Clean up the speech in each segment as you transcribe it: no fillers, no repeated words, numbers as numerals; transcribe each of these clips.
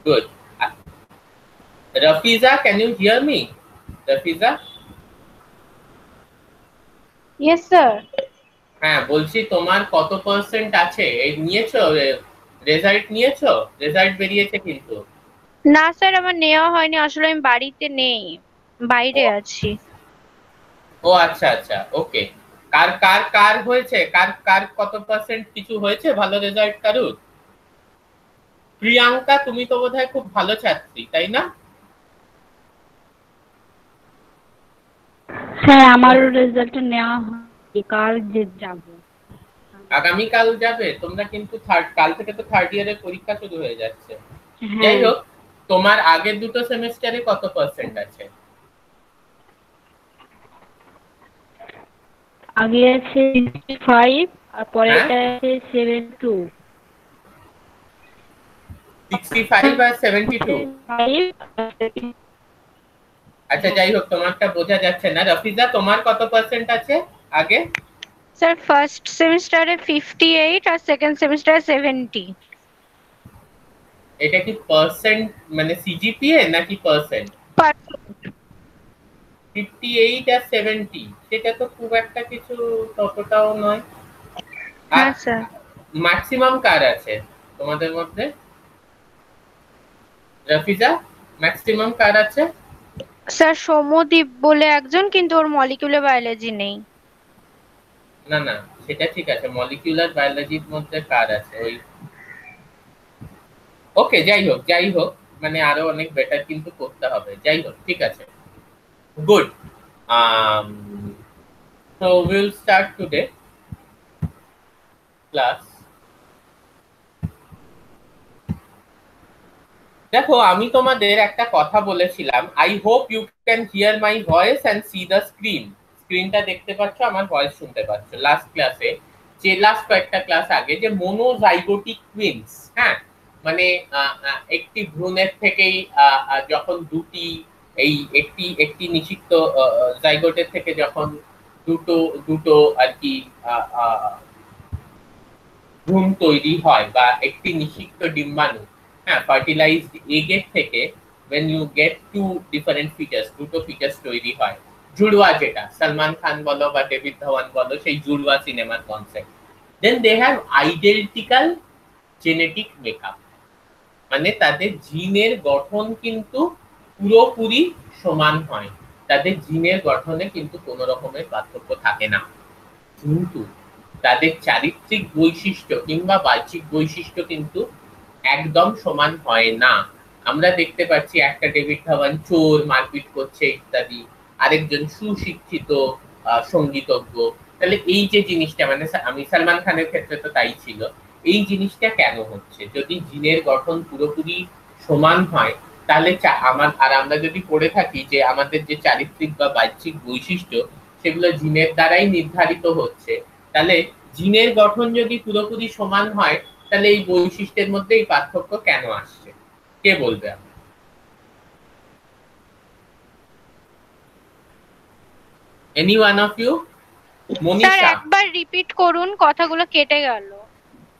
Good. Rafiza, can you hear me? Rafiza? Yes, sir. হ্যাঁ, বলছি তোমার কত পার্সেন্ট আছে? এই নিয়েছো? রেজাল্ট নিয়েছো? রেজাল্ট বেরিয়েছে কিন্তু। না স্যার, আমার নেওয়া হয়নি, আসলে আমি বাড়িতে নেই, বাইরে ও আছি। ও আচ্ছা আচ্ছা, ওকে। কার কার কার হয়েছে? কার কার কত পার্সেন্ট কিছু হয়েছে? ভালো রেজাল্ট কারুর? প্রিয়াঙ্কা, তুমি তো বোধহয় খুব ভালো ছাত্রী, তাই না? হ্যাঁ, আমারও রেজাল্ট নেওয়া হয়, কাল যে যাব। আগামীকাল যাবে তোমরা? কিন্তু কাল থেকে তো থার্ড ইয়ারের পরীক্ষা শুরু হয়ে যাচ্ছে। যাই হ্যাঁ, হোক, তোমার আগের দুটো সেমিস্টারে কত পার্সেন্ট আছে? আগে আছে 65 আর হ্যাঁ, পরেরটা আছে 72। 65 আর 72? আচ্ছা, যাই হোক, তোমারটা বোঝা যাচ্ছে না। রফিজা, তোমার কত পার্সেন্ট আছে আগে? স্যার ফার্স্ট সেমিস্টারে 58 আর সেকেন্ড সেমিস্টারে 70। এটা কি পার্সেন্ট মানে সিজিপিএ নাকি পার্সেন্ট? 58 আর 70, সেটা তো খুব একটা কিছু ততটাও নয়। আর হ্যাঁ স্যার। ম্যাক্সিমাম কার আছে তোমাদের মধ্যে? রফিজা, ম্যাক্সিমাম কার আছে? স্যার সৌম্যদীপ বলে একজন, কিন্তু ওর মলিকিউলার বায়োলজি নেই। না না, সেটা ঠিক আছে, মলিকিউলার বায়োলজির মধ্যে কার আছে ওই। ওকে, যাই হোক যাই হোক, মানে আরো অনেক বেটার কিন্তু করতে হবে। যাই হোক, ঠিক আছে, good. So we'll start today class. দেখো, আমি তোমাদের একটা কথা বলেছিলাম, I hope you can hear my voice and see the screen. স্ক্রিনটা দেখতে পাচ্ছ, আমার ভয়েস শুনতে পাচ্ছ। লাস্ট ক্লাসে, যে লাস্ট কয়েকটা ক্লাস আগে, যে মোনোজাইগোটিক টুইনস, হ্যাঁ, মানে একটি ভ্রূণের থেকেই যখন দুটি, এই একটি একটি নিষিক্ত জাইগোটের থেকে যখন দুটো দুটো আর কি ভ্রূণ তৈরি হয়, বা একটি নিষিক্ত ডিম্বাণু, হ্যাঁ, ফার্টিলাইজড এগের থেকে when you get two different features, দুটো ফিচার্স তৈরি হয়। জুড়ওয়া, যেটা সলমান খান বলো বা ডেভিড ধাওয়ান বলো, সেই জুড়ওয়া সিনেমার concept. Then they have identical genetic makeup, মানে তাদের জিনের গঠন কিন্তু পুরোপুরি সমান হয়, তাদের জিনের গঠনে কিন্তু কোনো রকমের পার্থক্য থাকে না। কিন্তু তাদের চারিত্রিক বৈশিষ্ট্য কিংবা বাহ্যিক বৈশিষ্ট্য কিন্তু একদম সমান হয় না। আমরা দেখতে পাচ্ছি একটা ডেভিড ধাওয়ান চোর, মারপিট করছে ইত্যাদি, আরেকজন সুশিক্ষিত সঙ্গীতজ্ঞ। তাহলে এই যে জিনিসটা, মানে আমি সালমান খানের ক্ষেত্রে তো তাই ছিল, এই জিনিসটা কেন হচ্ছে? যদি জিনের গঠন পুরোপুরি সমান হয়, তাহলে আমরা যদি পড়ে থাকি যে আমাদের যে চারিত্রিক বা বাহ্যিক বৈশিষ্ট্য, সেগুলো জিনের দ্বারাই নির্ধারিত হচ্ছে, তাহলে জিনের গঠন যদি পুরোপুরি সমান হয়, তাহলে এই বৈশিষ্ট্যের মধ্যে এই পার্থক্য কেন আসছে? কে বলবে? Any one of you? Sir Manisha? একবার রিপিট করুন, কথাগুলো কেটে গেল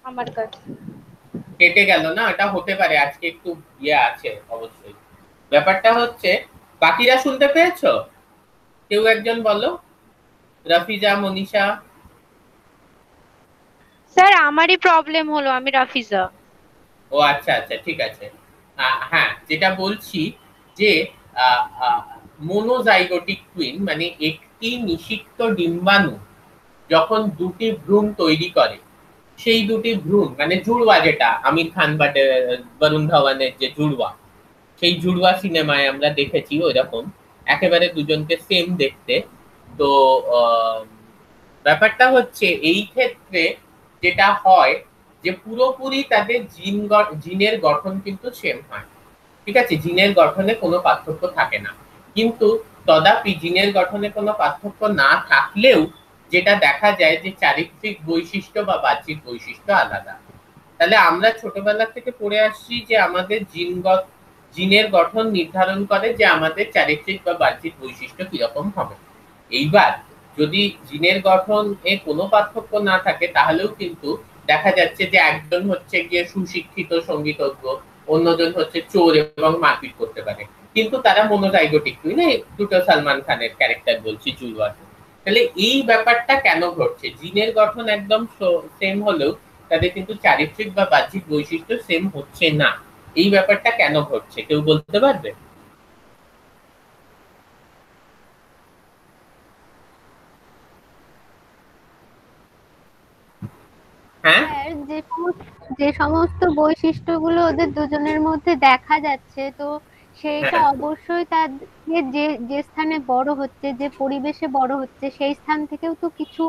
আমার কাছে। কেটে গেল না? এটা হতে পারে, আজকে একটু ইয়ে আছে অবশ্যই। ব্যাপারটা হচ্ছে, বাকিরা শুনতে পেয়েছো? কেউ একজন বলো, রাফিজা, মনীষা। স্যার আমারই প্রবলেম হলো, আমি রাফিজা। ও আচ্ছা আচ্ছা, ঠিক আছে। হ্যাঁ, যেটা বলছি যে মোনোজাইগোটিক টুইন মানে একটি নিষিক্ত ডিম্বাণু যখন দুটি ভ্রূণ তৈরি করে, সেই দুটি ভ্রূণ মানে জুড়ওয়া, যেটা আমির খান বা বরুণ ধাওয়ানের যে জুড়ওয়া, সেই জুড়ওয়া সিনেমায় আমরা দেখেছি ওইরকম একেবারে দুজনকে সেম দেখতে। তো আহ, ব্যাপারটা হচ্ছে এই ক্ষেত্রে যেটা হয়, যে পুরোপুরি তাদের জিনের গঠন কিন্তু সেম হয়, ঠিক আছে, জিনের গঠনে কোনো পার্থক্য থাকে না। কিন্তু তদাপি জিনের গঠনে কোনো পার্থক্য না থাকলেও যেটা দেখা যায় যে চারিত্রিক বৈশিষ্ট্য বা বাহ্যিক বৈশিষ্ট্য আলাদা। তাহলে আমরা ছোটবেলা থেকে পড়ে আসছি যে আমাদের জিনের গঠন নির্ধারণ করে যে আমাদের চারিত্রিক বা বাহ্যিক বৈশিষ্ট্য কিরকম হবে। এইবার যদি জিনের গঠন এ কোনো পার্থক্য না থাকে, তাহলেও কিন্তু দেখা যাচ্ছে যে একজন হচ্ছে গিয়ে সুশিক্ষিত সঙ্গীতজ্ঞ, অন্যজন হচ্ছে চোর এবং মারপিট করতে পারে, কিন্তু তারা মনোজাইগোটিক টুইন, দুটো সালমান খানের ক্যারেক্টার বলছি, জুলওয়া। তাহলে এই ব্যাপারটা কেন ঘটছে? জিনের গঠন একদম সেম হলেও তাদের কিন্তু চারিত্রিক বা বাহ্যিক বৈশিষ্ট্য সেম হচ্ছে না। এই ব্যাপারটা কেন ঘটছে কেউ বলতে পারবে? হ্যাঁ, স্যার, যে সমস্ত বৈশিষ্ট্যগুলো ওদের দুজনের মধ্যে দেখা যাচ্ছে, তো সেইটা হ্যাঁ, অবশ্যই তাদের যে যে স্থানে বড় হচ্ছে, যে পরিবেশে বড় হচ্ছে, সেই স্থান থেকেও তো কিছু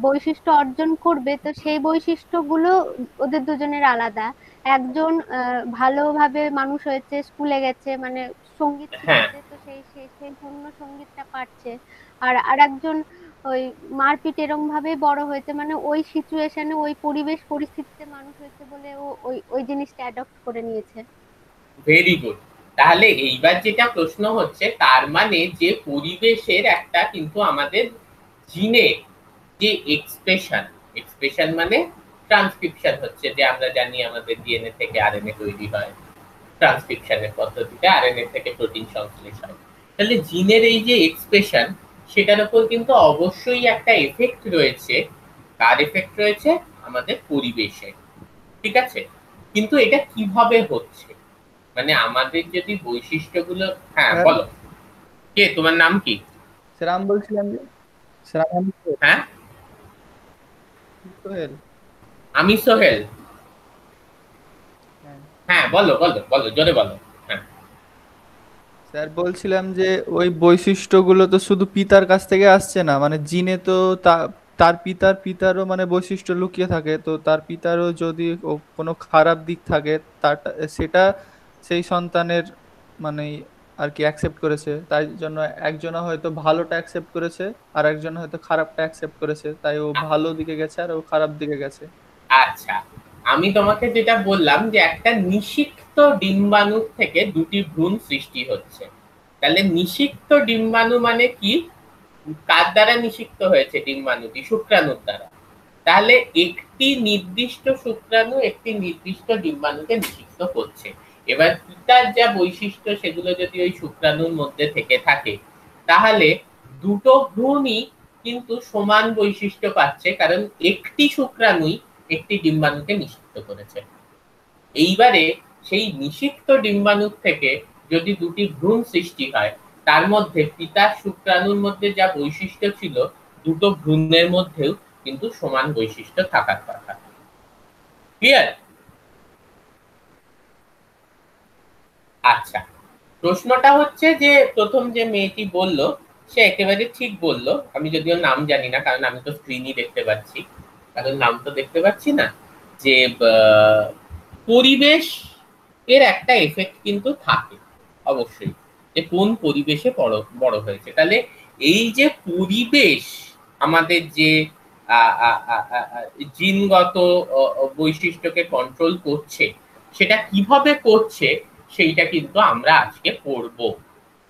বৈশিষ্ট্য অর্জন করবে। তো সেই বৈশিষ্ট্যগুলো ওদের দুজনের আলাদা। একজন ভালোভাবে মানুষ হয়েছে, স্কুলে গেছে, মানে সঙ্গীত হ্যাঁ, শিখেছে, তো সেই সেই সেই জন্য সঙ্গীতটা পারছে। আর আরেকজন ওই মারপিট এরম ভাবে বড় হয়েছে, মানে ওই সিচুয়েশনে, ওই পরিবেশ পরিস্থিতিতে মানুষ হয়েছে বলে ও ওই ওই জিনিসটা অ্যাডপ্ট করে নিয়েছে। Very good. তাহলে এইবার যেটা প্রশ্ন হচ্ছে, তার মানে যে পরিবেশের একটা কিন্তু আমাদের জিনে যে এক্সপ্রেশন, এক্সপ্রেশন মানে ট্রান্সক্রিপশন হচ্ছে, যে আমরা জানি আমাদের ডিএনএ থেকে আরএনএ তৈরি হয়, ট্রান্সক্রিপশনের পদ্ধতিতে আরএনএ থেকে প্রোটিন সংশ্লেষ হয়। তাহলে জিনের এই যে এক্সপ্রেশন, সেটার উপর কিন্তু অবশ্যই একটা এফেক্ট রয়েছে। কার এফেক্ট রয়েছে? আমাদের পরিবেশে। ঠিক আছে, কিন্তু এটা কিভাবে হচ্ছে? মানে আমাদের যদি বৈশিষ্ট্যগুলো, হ্যাঁ স্যার, বলো, কে, তোমার নাম কি? স্যার আমি বলছিলাম যে, স্যার আমি হ্যাঁ, সোহেল। আমি সোহেল। হ্যাঁ হ্যাঁ, বলো বলো বলো, জোরে বলো। হ্যাঁ, স্যার, বলছিলাম যে ওই বৈশিষ্ট্যগুলো তো শুধু পিতার কাছ থেকে আসছে না, মানে জিনে তো তার পিতার পিতারও মানে বৈশিষ্ট্য লুকিয়ে থাকে। তো তার পিতারও যদি কোনো খারাপ দিক থাকে, তার সেটা সেই সন্তানের মানে আর কি অ্যাকসেপ্ট করেছে, তাই জন্য একজনা হয়তো ভালোটা অ্যাকসেপ্ট করেছে, আর একজন হয়তো খারাপটা অ্যাকসেপ্ট করেছে, তাই ও ভালো দিকে গেছে আর ও খারাপ দিকে গেছে। আচ্ছা, আমি তোমাকে যেটা বললাম যে একটা নিষিক্ত ডিম্বাণু থেকে দুটি ভ্রূণ সৃষ্টি হচ্ছে। তাহলে নিষিক্ত ডিম্বাণু মানে কি? কার দ্বারা নিষিক্ত হয়েছে ডিম্বাণুটি? শুক্রাণুর দ্বারা। তাহলে একটি নির্দিষ্ট শুক্রাণু একটি নির্দিষ্ট ডিম্বাণুকে নিষিক্ত করছে। এবার পিতার যা বৈশিষ্ট্য সেগুলো যদি ওই শুক্রাণুর মধ্যে থেকে থাকে, তাহলে দুটো ভ্রূণই কিন্তু সমান বৈশিষ্ট্য পাচ্ছে, কারণ একটি শুক্রাণুই একটি ডিম্বাণুকে নিষিক্ত করেছে। এইবারে সেই নিষিক্ত ডিম্বাণুর থেকে যদি দুটি ভ্রূণ সৃষ্টি হয়, তার মধ্যে পিতার শুক্রাণুর মধ্যে যা বৈশিষ্ট্য ছিল, দুটো ভ্রূণের মধ্যেও কিন্তু সমান বৈশিষ্ট্য থাকার কথা। ক্লিয়ার? আচ্ছা, প্রশ্নটা হচ্ছে যে প্রথম যে মেয়েটি বলল, সে একেবারে ঠিক বলল। আমি যদিও নাম জানি না, কারণ আমি তো স্ক্রিনই দেখতে পাচ্ছি, কারণ নাম তো দেখতে পাচ্ছি না। যে পরিবেশ এর একটা এফেক্ট কিন্তু থাকে অবশ্যই, যে কোন পরিবেশে বড় বড় হয়েছে। তাহলে এই যে পরিবেশ আমাদের যে জিনগত বৈশিষ্ট্যকে কন্ট্রোল করছে, সেটা কিভাবে করছে সেইটা কিন্তু আমরা আজকে পড়বো।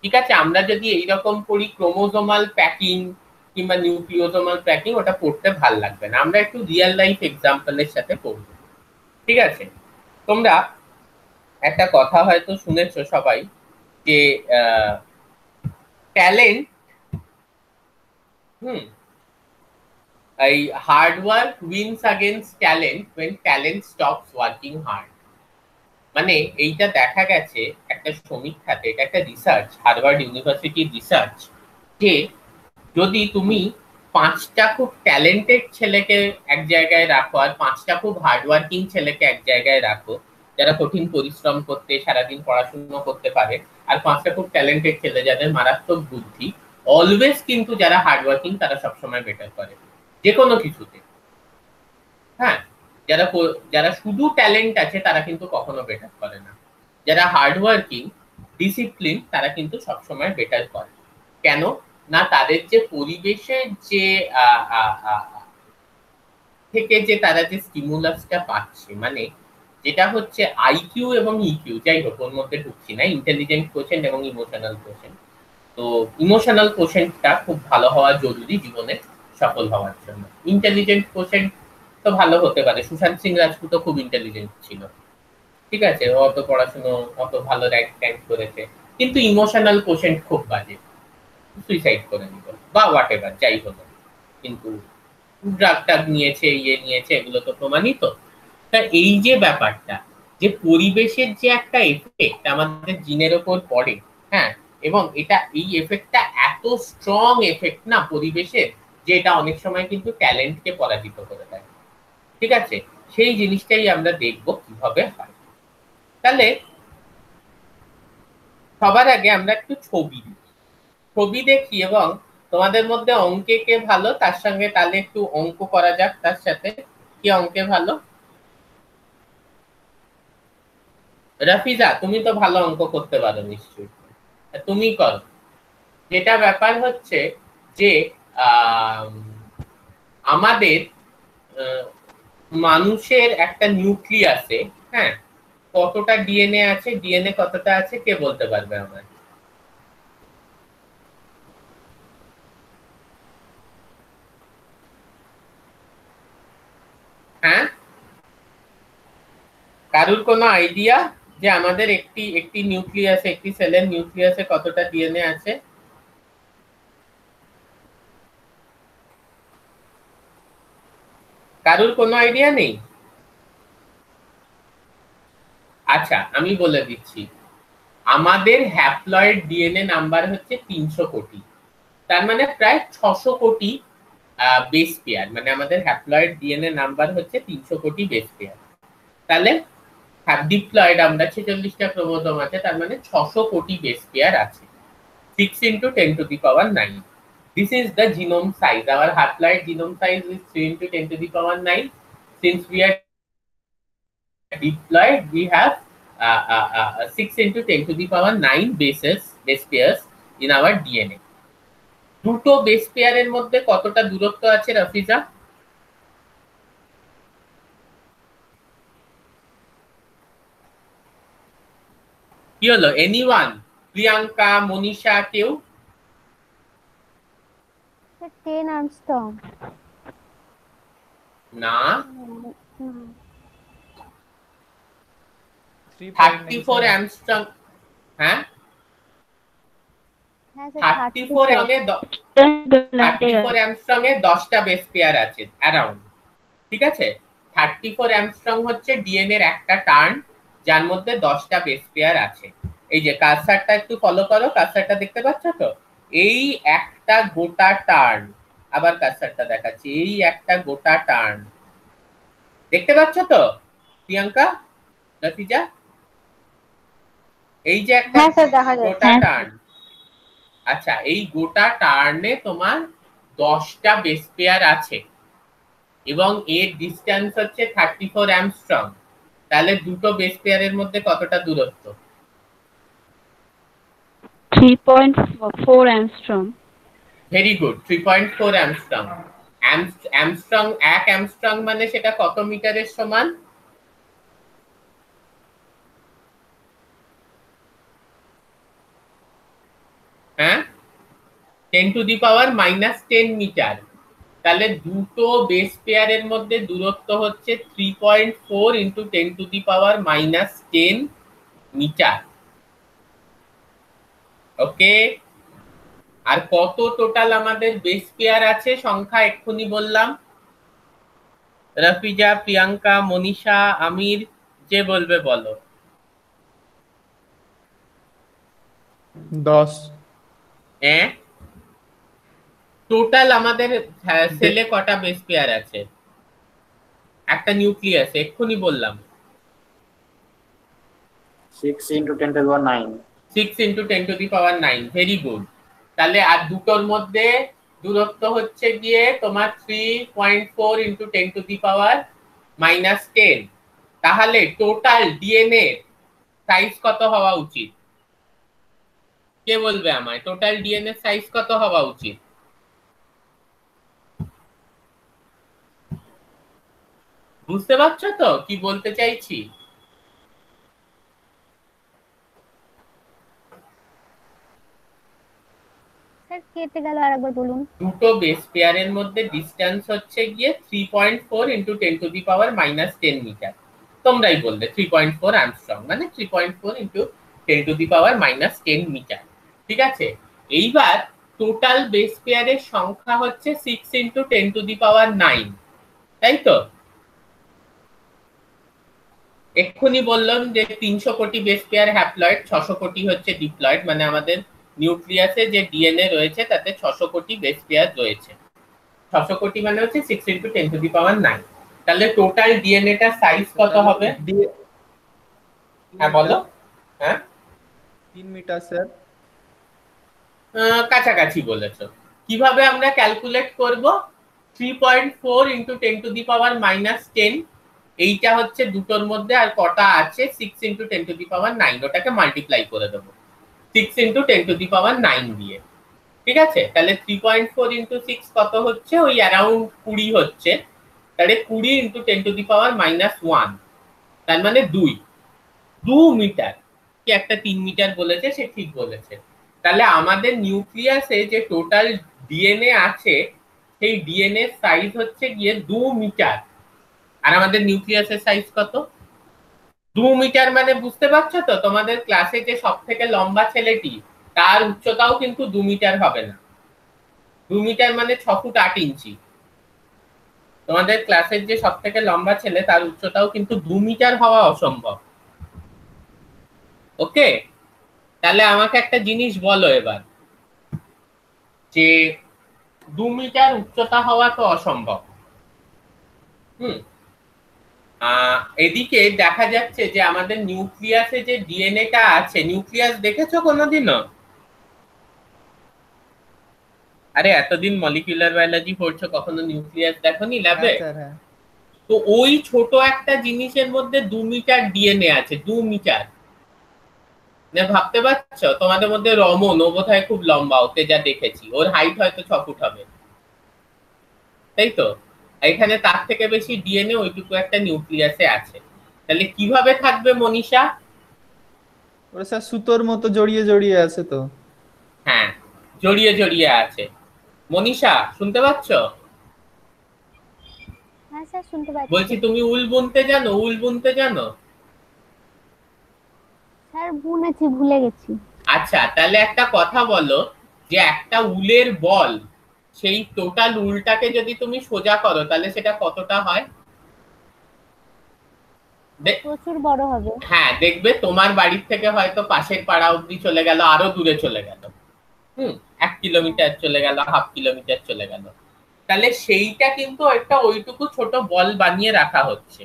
ঠিক আছে, আমরা যদি এইরকম করি ক্রোমোজোমাল প্যাকিং কিংবা নিউক্লিওজোমাল প্যাকিং, ওটা পড়তে ভাল লাগবে না। আমরা একটু রিয়েল লাইফ এক্সাম্পলের সাথে পড়বো। ঠিক আছে, তোমরা একটা কথা হয়তো শুনেছো সবাই, যে ট্যালেন্ট, হুম, এই hard work wins against talent when talent stops working hard. মানে এইটা দেখা গেছে একটা সমীক্ষাতে, এটা একটা রিসার্চ, হার্ভার্ড ইউনিভার্সিটির রিসার্চ, যে যদি তুমি 5টা খুব ট্যালেন্টেড ছেলেকে এক জায়গায় রাখো আর 5টা খুব হার্ডওয়ার্কিং ছেলেকে এক জায়গায় রাখো, যারা কঠিন পরিশ্রম করতে সারাদিন পড়াশোনা করতে পারে, আর 5টা খুব ট্যালেন্টেড ছেলে যাদের মারাত্মক বুদ্ধি, অলওয়েজ কিন্তু যারা হার্ডওয়ার্কিং তারা সবসময় বেটার করে যে কোনো কিছুতে। হ্যাঁ, যারা যারা শুধু ট্যালেন্ট আছে তারা কিন্তু কখনো বেটার করে না। যারা হার্ডওয়ার্কিং, ডিসিপ্লিন, তারা কিন্তু সবসময় বেটার করে। কেন না? তাদের যে পরিবেশের যে থেকে যে তারা যে স্টিমুলাসটা পাচ্ছে, মানে যেটা হচ্ছে আইকিউ এবং ইকিউ, যাই হোক ওর মধ্যে ঢুকছি না, ইন্টেলিজেন্ট কোশেন্ট এবং ইমোশনাল কোশেন্ট। তো ইমোশনাল কোশেন্টটা খুব ভালো হওয়া জরুরি জীবনে সফল হওয়ার জন্য। ইন্টেলিজেন্ট কোশেন্ট তো ভালো হতে পারে, সুশান্ত সিং রাজপুতও খুব ইন্টেলিজেন্ট ছিল, ঠিক আছে, ও অত পড়াশুনো, অত ভালো র্যাঙ্ক ট্যাঙ্ক করেছে, কিন্তু ইমোশনাল কোশেন্ট খুব বাজে, সুইসাইড করে নিল বা হোয়াট এভার যাই হলো, কিন্তু ড্রাগ টাগ নিয়েছে, নিয়েছে, এগুলো তো প্রমাণিত। তা এই যে ব্যাপারটা, যে পরিবেশের যে একটা এফেক্ট আমাদের জিনের ওপর পড়ে, হ্যাঁ, এবং এটা এই এফেক্টটা এত স্ট্রং এফেক্ট না পরিবেশের, যে এটা অনেক সময় কিন্তু ট্যালেন্টকে পরাজিত করে দেয়। ঠিক আছে, সেই জিনিসটাই আমরা দেখব কিভাবে হয়। তাহলে সবার আগে আমরা একটু ছবি দেখি, এবং তোমাদের মধ্যে অঙ্কে কে ভালো তার সঙ্গে তাহলে একটু অঙ্ক করা যাক তার সাথে। কি অঙ্কে ভালো? রাফিজা, তুমি তো ভালো অঙ্ক করতে পারো নিশ্চয়ই, তুমি করো। যেটা ব্যাপার হচ্ছে যে আমাদের মানুষের একটা নিউক্লিয়াসে, হ্যাঁ, কতটা ডিএনএ আছে, ডিএনএ কতটা আছে, কে বলতে পারবে আমার? হ্যাঁ, কারুর কোনো আইডিয়া যে আমাদের একটি একটি নিউক্লিয়াসে, একটি সেলের নিউক্লিয়াসে কতটা ডিএনএ আছে? কারুর কোনো আইডিয়া নেই? আচ্ছা, আমি বলে দিচ্ছি, আমাদের হ্যাপ্লয়েড ডিএনএ নাম্বার হচ্ছে 300 কোটি, তার মানে প্রায় 600 কোটি বেস পেয়ার, মানে আমাদের হ্যাপ্লয়েড ডিএনএ নাম্বার হচ্ছে 300 কোটি বেস পেয়ার। তাহলে ডিপ্লয়েড আমরা 46টা ক্রোমোজোম আছে, তার মানে 600 কোটি বেস পেয়ার আছে, 6 into 10 to the power 9. This is the genome size. Our haploid genome size is 3 into 10 to the power 9. Since we are diploid, we have 6 into 10 to the power 9 base pairs in our DNA. দুটো base পেয়ারের মধ্যে কতটা দূরত্ব আছে রাফিজা? কি হলো, anyone? Priyanka, Manisha, কেউ? 10 Armstrong না, 34 3.97 আর্মস্ট্রং। হ্যাঁ, হ্যাঁ 34 অ্যামস্ট্রং এ 10টা বেস পেয়ার আছে অ্যারাউন্ড। ঠিক আছে, 34 অ্যামস্ট্রং হচ্ছে ডিএনএ এর একটা টার্ন, যার মধ্যে 10টা বেস পেয়ার আছে। এই যে কার্সারটা একটু ফলো করো, কার্সারটা দেখতে পাচ্ছ তো? এই একটা গোটা টার্ন, আবার কার্সারটা দেখাচ্ছি, এই একটা গোটা টার্ন দেখতে পাচ্ছ তো প্রিয়াঙ্কা, রাফিজা? এই যে একটা গোটা টার্ন, আচ্ছা, এই গোটা টার্নে তোমার 10টা বেস পেয়ার আছে, এবং এর ডিসটেন্স হচ্ছে 34 অ্যামস্ট্রং। তাহলে দুটো বেস পেয়ারের মধ্যে কতটা দূরত্ব? 3.4 angstrom. Very good, 3.4 Armstrong. Armstrong, 1 Armstrong মানে সেটা কত মিটারের সমান? হ্যাঁ, 10 to the power -10 মিটার। তাহলে দুটো বেস পেয়ারের মধ্যে দূরত্ব হচ্ছে 3.4 into 10 to the power -10 মিটার। ওকে, আর কত টোটাল আমাদের বেস পেয়ার আছে সংখ্যা এক্ষুনি বললাম? রাফিজা, প্রিয়াঙ্কা, মনীষা, আমির, যে বলবে বলো। 10। হ্যাঁ, টোটাল আমাদের সেলে কটা বেস পেয়ার আছে একটা নিউক্লিয়াসে? এক্ষুনি বললাম 6 into 10 to the power 9. 6 into 10 to the power 9, very good. তাহলে আর দুটোর মধ্যে দূরত্ব হচ্ছে গিয়ে তোমার 3.4 into 10 to the power -10। তাহলে টোটাল ডিএনএ সাইজ কত হওয়া উচিত? কে বলবে আমায়, টোটাল ডিএনএ সাইজ কত হওয়া উচিত? বুঝতে পারছো তো কি বলতে চাইছি? স্যার কেটে গেল, আরেকবার বলুন। দুটো বেস পেয়ারের মধ্যে ডিসটেন্স হচ্ছে গিয়ে 3.4 into 10 to the power -10 metre. তোমরাই বললে 3.4 অ্যামস্ট্রং, মানে 3.4 ইন্টু 10⁻⁻10 মিটার। ঠিক আছে, এইবার টোটাল বেস পেয়ারের সংখ্যা হচ্ছে 6 ইন্টু 10⁹, তাই তো? এক্ষুনি বললাম যে 300 কোটি বেস পেয়ার হ্যাপ্লয়েড, 600 কোটি হচ্ছে ডিপ্লয়েড, মানে আমাদের নিউক্লিয়াসে যে ডিএনএ রয়েছে তাতে 600 কোটি বেস পেয়ার রয়েছে। 600 কোটি মানে হচ্ছে 6 ইন্টু 10⁹। তাহলে টোটাল ডিএনএটার সাইজ কত হবে? হ্যাঁ বলো। হ্যাঁ 3 মিটার স্যার। কাছাকাছি বলেছো। কিভাবে আমরা ক্যালকুলেট করব? 3.4 ইন্টু 10⁻⁻10, এইটা হচ্ছে দুটোর মধ্যে আর কটা আছে 6 ইন্টু 10⁹, ওটাকে মাল্টিপ্লাই করে দেবো 6 ইন্টু 10⁹ দিয়ে। ঠিক আছে, তাহলে 3.4 ইন্টু 6 কত হচ্ছে? ওই অ্যারাউন্ড 20 হচ্ছে। তাহলে 20 ইন্টু 10⁻⁻1, তার মানে 2 মিটার। কি একটা 3 মিটার বলেছে, সে ঠিক বলেছে। তাহলে আমাদের নিউক্লিয়াসে যে টোটাল ডিএনএ আছে সেই ডিএনএ সাইজ হচ্ছে গিয়ে 2 মিটার। আর আমাদের নিউক্লিয়াসের সাইজ কত? 2 মিটার মানে বুঝতে পারছো তো? তোমাদের ক্লাসে যে সব থেকে লম্বা ছেলেটি, তার উচ্চতাও কিন্তু 2 মিটার হবে না। 2 মিটার মানে 6 ফুট 8 ইঞ্চি। তোমাদের ক্লাসের যে সব থেকে লম্বা ছেলে, তার উচ্চতাও কিন্তু 2 মিটার হওয়া অসম্ভব। ওকে, তাহলে আমাকে একটা জিনিস বলো এবার, যে 2 মিটার উচ্চতা হওয়া তো অসম্ভব। এদিকে দেখা যাচ্ছে যে আমাদের নিউক্লিয়াসে যে ডিএনএটা আছে, নিউক্লিয়াস দেখেছো কোনোদিনও? আরে এতদিন মলিকিউলার বায়োলজি পড়ছো, কখনো নিউক্লিয়াস দেখোনি ল্যাবে? তো ওই ছোট একটা জিনিসের মধ্যে 2 মিটার ডিএনএ আছে। 2 মিটার ভাবতে পারছো? তোমাদের মধ্যে রমন, ও বোধহয় খুব লম্বা, ওকে যা দেখেছি, ওর হাইট হয়তো 6 ফুট হবে, তাই তো? এখানে তার থেকে বেশি ডিএনএ ওইটুকু একটা নিউক্লিয়াসে আছে। তাহলে কিভাবে থাকবে মনীষা? ওরা স্যার সুতোর মতো জড়িয়ে জড়িয়ে আছে তো। হ্যাঁ, জড়িয়ে জড়িয়ে আছে। মনীষা শুনতে পাচ্ছ? হ্যাঁ স্যার শুনতে পাচ্ছি। বলছি তুমি উল বুনতে জানো? উল বুনতে জানো? স্যার বুনেছি, ভুলে গেছি। আচ্ছা, তাহলে একটা কথা বলো, যে একটা উলের বল, সেই টোটাল উলটাকে যদি তুমি সোজা করো তাহলে সেটা কতটা হয়? প্রচুর বড় হবে। হ্যাঁ, দেখবে তোমার বাড়ির থেকে হয়তো পাশের পাড়া অবধি চলে গেল, আরো দূরে চলে গেল, 1 কিলোমিটার চলে গেল, 1/2 কিলোমিটার চলে গেল। তাহলে সেইটা কিন্তু একটা ওইটুকু ছোট বল বানিয়ে রাখা হচ্ছে।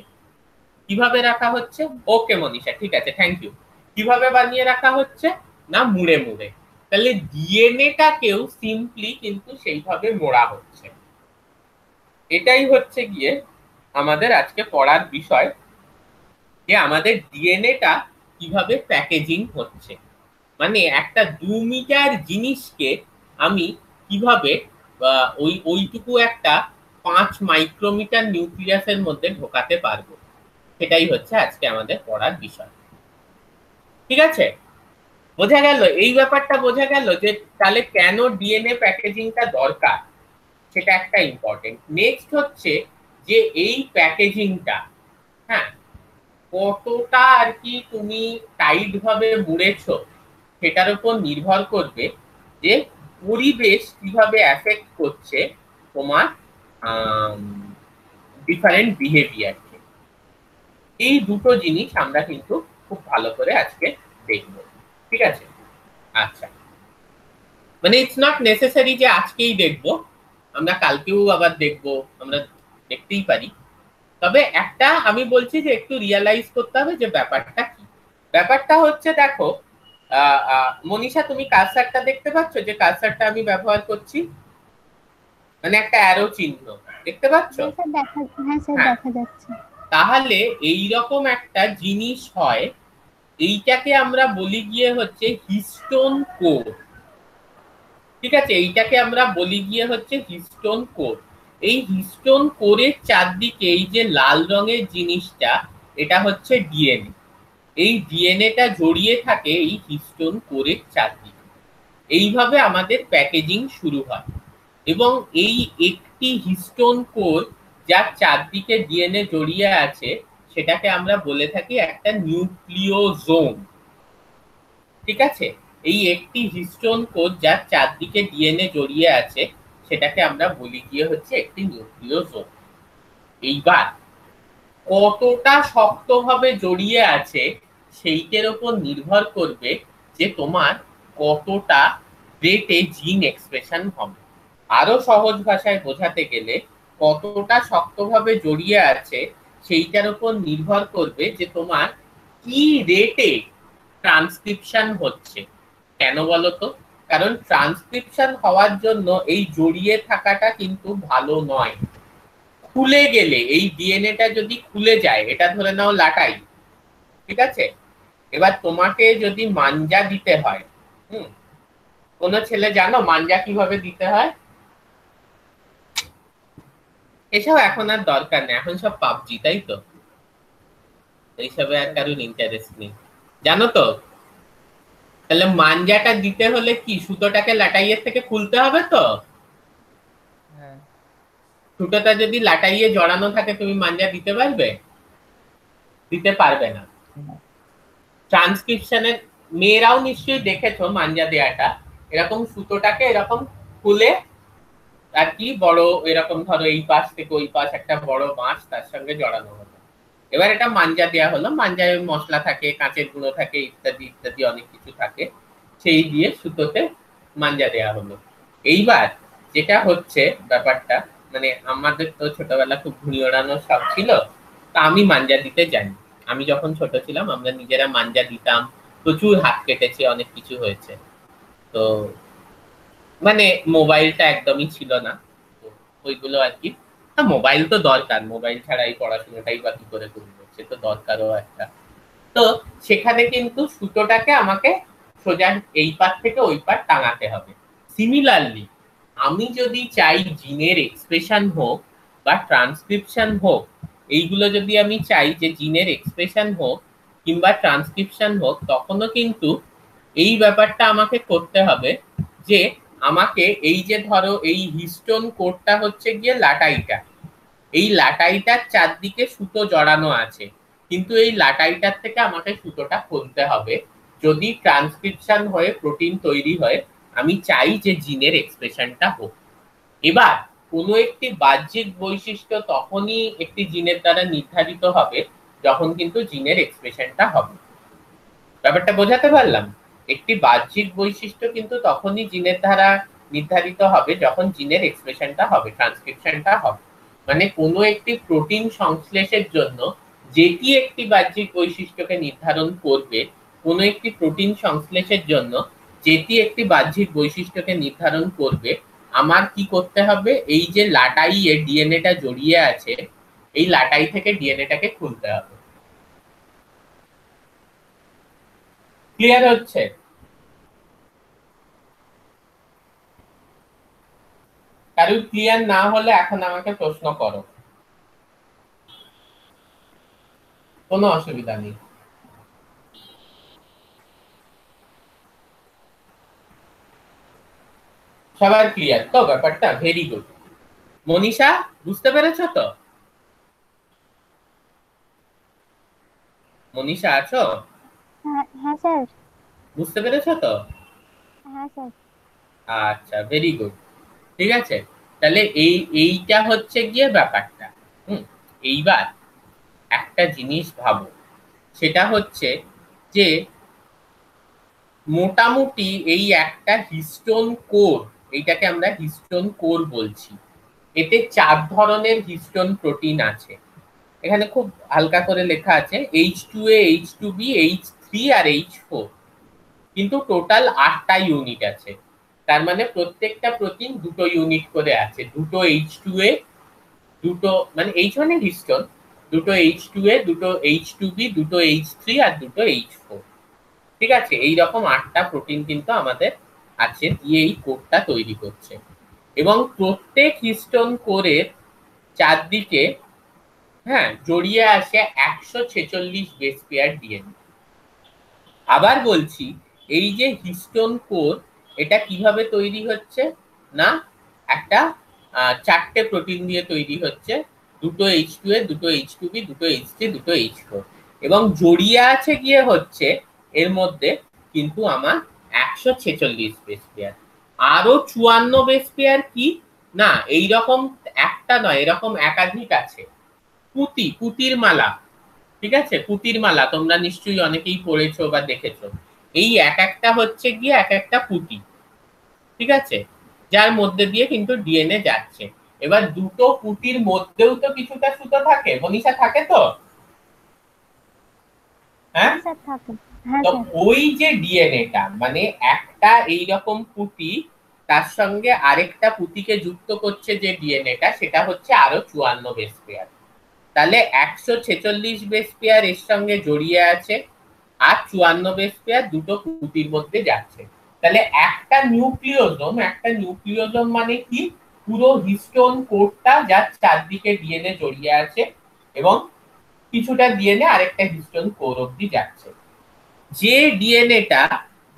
কিভাবে রাখা হচ্ছে? ওকে মনীষা, ঠিক আছে, থ্যাংক ইউ। কিভাবে বানিয়ে রাখা হচ্ছে? না, মুড়ে মুড়ে। তাহলে ডিএনএটাকেও সিম্পলি কিন্তু সেইভাবে মোড়া হচ্ছে। এটাই হচ্ছে গিয়ে আমাদের আজকে পড়ার বিষয়, যে আমাদের ডিএনএটা কিভাবে প্যাকেজিং হচ্ছে। মানে একটা 2 মিটার জিনিসকে আমি কিভাবে ওইটুকু একটা 5 মাইক্রোমিটার নিউক্লিয়াসের মধ্যে ঢোকাতে পারবো, সেটাই হচ্ছে আজকে আমাদের পড়ার বিষয়। ঠিক আছে, বোঝা গেল? এই ব্যাপারটা বোঝা গেল যে তাহলে কেন ডিএনএ প্যাকেজিংটা দরকার, সেটা একটা ইম্পর্টেন্ট। নেক্সট হচ্ছে যে এই প্যাকেজিংটা, হ্যাঁ, কতটা আর কি তুমি টাইট ভাবে মুড়েছো সেটার উপর নির্ভর করবে যে পরিবেশ কিভাবে এফেক্ট করছে তোমার ডিফারেন্ট বিহেভিয়ারকে। এই দুটো জিনিস আমরা কিন্তু খুব ভালো করে আজকে দেখব। ঠিক আছে, আচ্ছা, মানে ইটস নট নেসেসারি যে আজকেই দেখব, আমরা কালকেও আবার দেখব, আমরা দেখতেই পারি। তবে একটা আমি বলছি যে একটু রিয়ালাইজ করতে হবে যে ব্যাপারটা কি। ব্যাপারটা হচ্ছে, দেখো মনীষা, তুমি কার্সারটা দেখতে পাচ্ছ? যে কার্সারটা আমি ব্যবহার করছি, মানে একটা অ্যারো চিহ্ন দেখতে পাচ্ছ? হ্যাঁ স্যার, দেখা যাচ্ছে। তাহলে এই রকম একটা জিনিস হয়, এইটাকে আমরা বলি গিয়ে হচ্ছে হিস্টোন কোর। ঠিক আছে, এইটাকে আমরা বলি গিয়ে হচ্ছে হিস্টোন কোর। এই হিস্টোন কোরের চারদিকে এই যে লাল রঙের জিনিসটা, এটা হচ্ছে ডিএনএ। এই ডিএনএটা জড়িয়ে থাকে এই হিস্টোন কোরের চারদিকে। এইভাবে আমাদের প্যাকেজিং শুরু হয়, এবং এই একটি হিস্টোন কোর যার চারদিকে ডিএনএ জড়িয়ে আছে, সেটাকে আমরা বলে থাকি একটা নিউক্লিওজোম। ঠিক আছে, এই একটি হিস্টোন কোড যার চারদিকে ডিএনএ জড়িয়ে আছে সেটাকে আমরা বলি গিয়ে হচ্ছে একটি নিউক্লিওজোম। এইবার কতটা শক্তভাবে জড়িয়ে আছে সেইটার উপর নির্ভর করবে যে তোমার কতটা রেটে জিন এক্সপ্রেশন হবে। আরো সহজ ভাষায় বোঝাতে গেলে কতটা শক্তভাবে জড়িয়ে আছে সেইটার উপর নির্ভর করবে যে তোমার কি রেটে ট্রান্সক্রিপশন হচ্ছে। কেন বলতো? কারণ ট্রান্সক্রিপশন হওয়ার জন্য এই জড়িয়ে থাকাটা কিন্তু ভালো নয়। খুলে গেলে এই ডিএনএটা যদি খুলে যায়, এটা ধরে নাও লাটাই, ঠিক আছে, এবার তোমাকে যদি মাঞ্জা দিতে হয়, কোন ছেলে জানো মাঞ্জা কিভাবে দিতে হয়? এসব এখন আর দরকার নেই, এখন সব পাবজি, তাই তো, এইসবে আর কারোর ইন্টারেস্ট নেই, জানো তো। তাহলে মাঞ্জাটা দিতে হলে কি সুতোটাকে লাটাইয়ের থেকে খুলতে হবে তো। সুতোটা যদি লাটাইয়ে জড়ানো থাকে তুমি মাঞ্জা দিতে পারবে? দিতে পারবে না। ট্রান্সক্রিপশনের মেয়েরাও নিশ্চয়ই দেখেছো মাঞ্জা দেয়াটা, এরকম সুতোটাকে এরকম খুলে আর কি বড় এরকম ধরো এই পাশ থেকে ওই পাশ একটা বড় বাঁশ তার সঙ্গে জড়ানো হলো। এবার এটা মাঞ্জা দেয়া হলো, মাঞ্জায় মশলা থাকে, কাঁচের গুঁড়ো থাকে, ইত্যাদি ইত্যাদি অনেক কিছু থাকে, সেই দিয়ে সুতোতে মাঞ্জা দেয়া হলো। এইবার যেটা হচ্ছে ব্যাপারটা, মানে আমাদের তো ছোটবেলা খুব ঘুড়ি ওড়ানোর শখ ছিল, তা আমি মাঞ্জা দিতে জানি। আমি যখন ছোট ছিলাম আমরা নিজেরা মাঞ্জা দিতাম, প্রচুর হাত কেটেছে, অনেক কিছু হয়েছে। তো মানে মোবাইলটা একদমই ছিল না, ওইগুলো আর কি। মোবাইল তো দরকার, মোবাইল ছাড়া এই পড়াশোনাটাই বা কি করে করবো, সে তো দরকারও একটা। তো সেখানে কিন্তু সুতোটাকে আমাকে সোজা এই পার থেকে ওই পার টাঙাতে হবে। সিমিলারলি আমি যদি চাই জিনের এক্সপ্রেশন হোক বা ট্রান্সক্রিপশন হোক, এইগুলো যদি আমি চাই যে জিনের এক্সপ্রেশন হোক কিংবা ট্রান্সক্রিপশন হোক, তখনও কিন্তু এই ব্যাপারটা আমাকে করতে হবে যে আমাকে এই যে ধরো এই হিস্টোন কোডটা হচ্ছে গিয়ে লাটাইটা, এই লাটাইটার চারদিকে সুতো জড়ানো আছে, কিন্তু এই লাটাইটার থেকে আমাকে সুতোটা খুলতে হবে যদি ট্রান্সক্রিপশন হয়ে প্রোটিন তৈরি হয় আমি চাই যে জিনের এক্সপ্রেশনটা হোক। এবার কোনো একটি বাহ্যিক বৈশিষ্ট্য তখনই একটি জিনের দ্বারা নির্ধারিত হবে যখন কিন্তু জিনের এক্সপ্রেশনটা হবে। ব্যাপারটা বোঝাতে পারলাম? একটি বাহ্যিক বৈশিষ্ট্য কিন্তু তখনই জিনের দ্বারা নির্ধারিত হবে যখন জিনের এক্সপ্রেশনটা হবে, ট্রান্সক্রিপশনটা হবে। মানে কোনো একটি প্রোটিন সংশ্লেষের জন্য যেটি একটি বাহ্যিক বৈশিষ্ট্যকে নির্ধারণ করবে, কোনো একটি প্রোটিন সংশ্লেষের জন্য যেটি একটি বাহ্যিক বৈশিষ্ট্যকে নির্ধারণ করবে, আমার কি করতে হবে, এই যে লাটাইয়ে ডিএনএটা জড়িয়ে আছে এই লাটাই থেকে ডিএনএটাকে খুলতে হবে। ক্লিয়ার হচ্ছে? কারণ ক্লিয়ার না হলে এখন আমাকে প্রশ্ন করো, কোনো অসুবিধা নেই। সবার ক্লিয়ার তো ব্যাপারটা? Very good. মনীষা বুঝতে পেরেছো তো? মনীষা আছো? হ্যাঁ স্যার। বুঝতে পেরেছো তো? হ্যাঁ স্যার। আচ্ছা, ভেরি গুড। ঠিক আছে, তাহলে এইটা হচ্ছে গিয়ে ব্যাপারটা। এইবার একটা জিনিস ভাবো, সেটা হচ্ছে যে মোটামুটি এই একটা হিস্টোন কোর, এইটাকে আমরা হিস্টোন কোর বলছি, এতে 4 ধরনের হিস্টোন প্রোটিন আছে। এখানে খুব হালকা করে লেখা আছে H2A, H2B, H3 আর H4, কিন্তু টোটাল 8টা ইউনিট আছে। তার মানে প্রত্যেকটা প্রোটিন 2টো ইউনিট করে আছে, 2টো H2A, 2টো মানে H মানে হিস্টোন, 2টো H2A, 2টো H2B, 2টো H3 আর 2টো H4। ঠিক আছে, এইরকম 8টা প্রোটিন কিন্তু আমাদের আছে, দিয়ে এই কোডটা তৈরি করছে। এবং প্রত্যেক হিস্টোন কোরের চারদিকে জড়িয়ে আসে 146 বেস পেয়ার ডিএনএ। আবার বলছি, এই যে হিস্টোন কোর এটা কিভাবে তৈরি হচ্ছে না, একটা 4টে প্রোটিন দিয়ে তৈরি হচ্ছে, দুটো H2A, দুটো H2B, দুটো H3, দুটো H4, এবং জড়িয়ে আছে গিয়ে হচ্ছে এর মধ্যে কিন্তু আমার 146 বেস পেয়ার। আরো 54 বেস পেয়ার কি না, এইরকম একটা নয়, এরকম একাধিক আছে। পুতির মালা, ঠিক আছে, পুতির মালা তোমরা নিশ্চয়ই অনেকেই পড়েছো বা দেখেছো। এই এক একটা হচ্ছে গিয়ে এক একটা পুতি, ঠিক আছে, যার মধ্যে দিয়ে কিন্তু ডিএনএ যাচ্ছে। এবার দুটো পুতির মধ্যেও তো কিছুটা সুতো থাকে, মনীষা, থাকে তো? হ্যাঁ স্যার থাকে। হ্যাঁ তো স্যার। ওই যে ডিএনএটা মানে একটা এইরকম পুতি তার সঙ্গে আরেকটা পুতিকে যুক্ত করছে যে ডিএনএটা, সেটা হচ্ছে আরো 54 বেস পেয়ার। তাহলে 146 বেস পেয়ার এর সঙ্গে জড়িয়ে আছে, আর 54 বেস পেয়ার দুটো পুতির মধ্যে যাচ্ছে। তাহলে একটা নিউক্লিওজোম মানে কি, পুরো হিস্টোন কোডটা যার চারদিকে ডিএনএ জড়িয়ে আছে এবং কিছুটা ডিএনএ আরেকটা হিস্টোন কোর অবধি যাচ্ছে। যে ডিএনএটা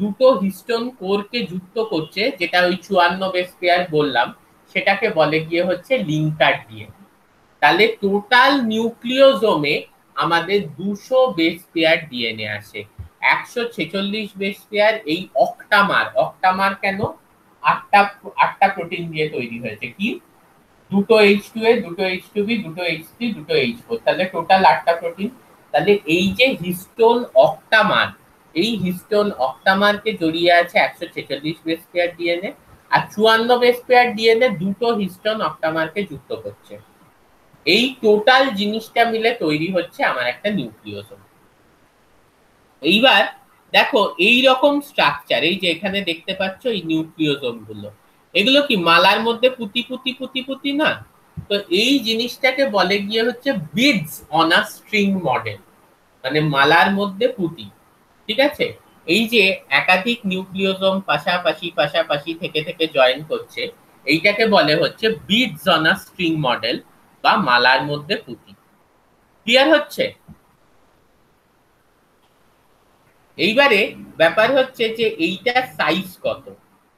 দুটো হিস্টোন কোরকে যুক্ত করছে, যেটা ওই 54 বেস পেয়ার বললাম, সেটাকে বলে গিয়ে হচ্ছে লিঙ্কার ডিএনএ। তাহলে টোটাল নিউক্লিওজোমে আমাদের 200 বেস পেয়ার ডিএনএ আসে। 146 বেস পেয়ার এই অক্টামার কেন? আটটা প্রোটিন দিয়ে তৈরি হয়েছে। কি? দুটো H2A, দুটো H2B, দুটো H3, দুটো H4, তাহলে টোটাল 8টা প্রোটিন। তাহলে এই যে হিস্টোন অক্টামারকে জড়িয়ে আছে 146 বেস পেয়ার ডিএনএ, আর 54 বেস পেয়ার ডিএনএ দুটো হিস্টোন অক্টামারকে যুক্ত করছে। এই টোটাল জিনিসটা মিলে তৈরি হচ্ছে আমার একটা নিউক্লিওজোম। এইবার দেখো এই রকম স্ট্রাকচার, এই যে এখানে দেখতে পাচ্ছ এই নিউক্লিওজোম গুলো, এগুলো কি মালার মধ্যে পুতি না? তো এই জিনিসটাকে বলে গিয়ে হচ্ছে beads on a string model, মানে মালার মধ্যে পুতি, ঠিক আছে। এই যে একাধিক নিউক্লিওজোম পাশাপাশি থেকে জয়েন করছে, এইটাকে বলে হচ্ছে beads on a string model বা মালার মধ্যে পুতি। ক্লিয়ার হচ্ছে? এইবারে ব্যাপার হচ্ছে যে এইটার সাইজ কত।